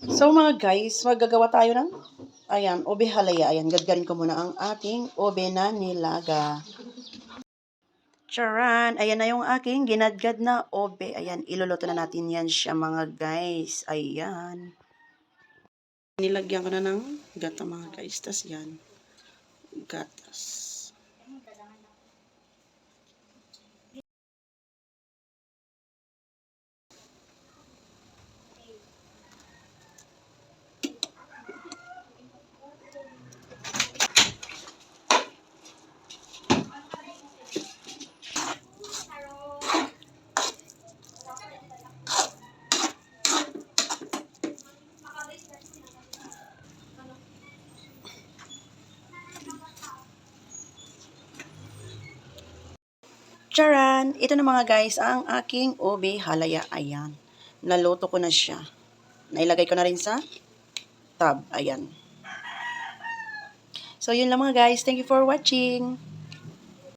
So mga guys, magagawa tayo ng, ayan, ube halaya. Ayan, gadgarin ko muna ang ating ube na nilaga. Charan! Ayan na yung aking ginadgad na ube. Ayan, iluluto na natin yan siya mga guys. Ayan. Nilagyan ko na ng gata mga guys. Tas yan. Gatas. Charan! Ito na mga guys, ang aking ube halaya. Ayan. Naluto ko na siya. Nailagay ko na rin sa tub. Ayan. So, yun lang mga guys. Thank you for watching.